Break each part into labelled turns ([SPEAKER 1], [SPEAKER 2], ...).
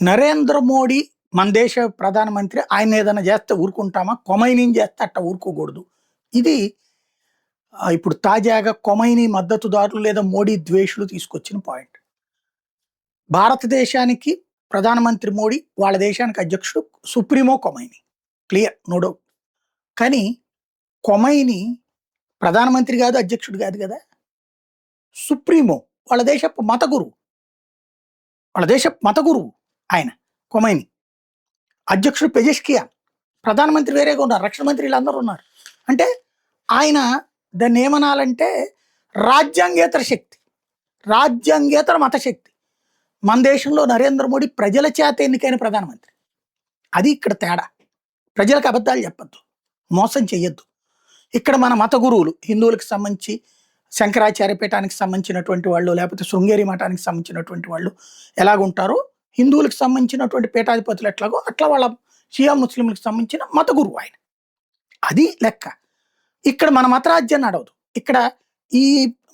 [SPEAKER 1] నరేంద్ర మోడీ మన దేశ ప్రధానమంత్రి. ఆయన ఏదైనా చేస్తే ఊరుకుంటామా? కొమైనీని చేస్తే అట్ట ఊరుకోకూడదు. ఇది ఇప్పుడు తాజాగా కొమైనీ మద్దతుదారులు లేదా మోడీ ద్వేషులు తీసుకొచ్చిన పాయింట్. భారతదేశానికి ప్రధానమంత్రి మోడీ, వాళ్ళ దేశానికి అధ్యక్షుడు supremo Khomeini. Clear, no doubt. కానీ కొమైనీ ప్రధానమంత్రి కాదు, అధ్యక్షుడు కాదు కదా. సుప్రీమో వాళ్ళ దేశపు మత గురువు. వాళ్ళ దేశపు మత గురువు ఆయన కొమైనీ. అధ్యక్షుడు పెజెష్కియాన్. ప్రధానమంత్రి వేరేగా ఉన్నారు, రక్షణ మంత్రులు అందరూ ఉన్నారు. అంటే ఆయన దాన్ని ఏమనాలంటే రాజ్యాంగేతర శక్తి, రాజ్యాంగేతర మత శక్తి. మన దేశంలో నరేంద్ర మోడీ ప్రజల చేత ఎన్నికైన ప్రధానమంత్రి. అది ఇక్కడ తేడా. ప్రజలకు అబద్ధాలు చెప్పద్దు, మోసం చెయ్యొద్దు. ఇక్కడ మన మత గురువులు హిందువులకు సంబంధించి శంకరాచార్య పీఠానికి సంబంధించినటువంటి వాళ్ళు, లేకపోతే శృంగేరి మఠానికి సంబంధించినటువంటి వాళ్ళు ఎలాగుంటారో, హిందువులకు సంబంధించినటువంటి పీఠాధిపతులు ఎట్లాగో అట్లా వాళ్ళ షియా ముస్లింలకు సంబంధించిన మత గురువు ఆయన. అది లెక్క. ఇక్కడ మన మతరాజ్యాన్ని నడవదు. ఇక్కడ ఈ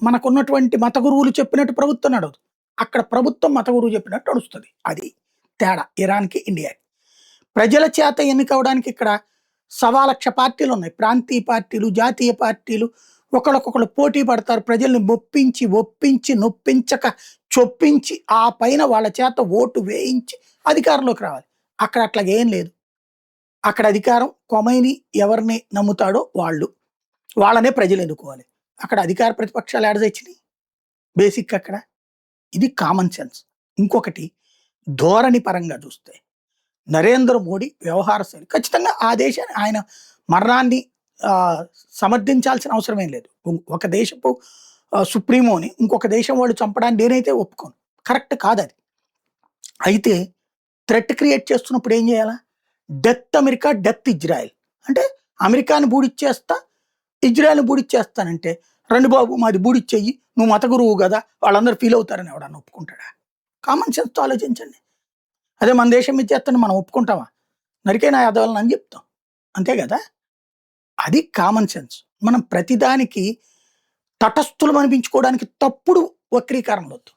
[SPEAKER 1] మనకున్నటువంటి మత గురువులు చెప్పినట్టు ప్రభుత్వం నడవదు. అక్కడ ప్రభుత్వం మత గురువు చెప్పినట్టు నడుస్తుంది. అది తేడా ఇరాన్కి, ఇండియాకి. ప్రజల చేత ఎన్నికవడానికి ఇక్కడ 1,15,00,000 పార్టీలు ఉన్నాయి. ప్రాంతీయ పార్టీలు, జాతీయ పార్టీలు ఒకళ్ళకొకళ్ళు పోటీ పడతారు. ప్రజల్ని ఒప్పించి నొప్పించక చొప్పించి ఆ పైన వాళ్ళ చేత ఓటు వేయించి అధికారంలోకి రావాలి. అక్కడ అట్లాగేం లేదు. అక్కడ అధికారం కొమైనీ ఎవరిని నమ్ముతాడో వాళ్ళనే ప్రజలు ఎన్నుకోవాలి. అక్కడ అధికార ప్రతిపక్షాలు ఏడ తెచ్చినాయి బేసిక్ అక్కడ. ఇది కామన్ సెన్స్. ఇంకొకటి, ధోరణి పరంగా చూస్తే నరేంద్ర మోడీ వ్యవహార శైలి ఖచ్చితంగా ఆ దేశాన్ని, ఆయన మరణాన్ని సమర్థించాల్సిన అవసరం ఏం లేదు. ఒక దేశపు సుప్రీమోని ఇంకొక దేశం వాళ్ళు చంపడానికి నేనైతే ఒప్పుకోను, కరెక్ట్ కాదు అది. అయితే థ్రెట్ క్రియేట్ చేస్తున్నప్పుడు ఏం చేయాలా? Death America, death Israel. అంటే అమెరికాని బూడిచ్చేస్తా, ఇజ్రాయెల్ని బూడిచ్చేస్తానంటే, రండి బాబు మాది బూడిచ్చేయి, నువ్వు మత గురువు కదా, వాళ్ళందరూ ఫీల్ అవుతారని ఎవడన్నా ఒప్పుకుంటాడా? కామన్ సెన్స్తో ఆలోచించండి. అదే మన దేశం మీద చేస్తాను మనం ఒప్పుకుంటామా? నరికైనా యాదవాలని అని చెప్తాం, అంతే కదా. అది కామన్ సెన్స్. మనం ప్రతిదానికి తటస్థులం అనిపించుకోవడానికి తప్పుడు వక్రీకరణలు వద్దు.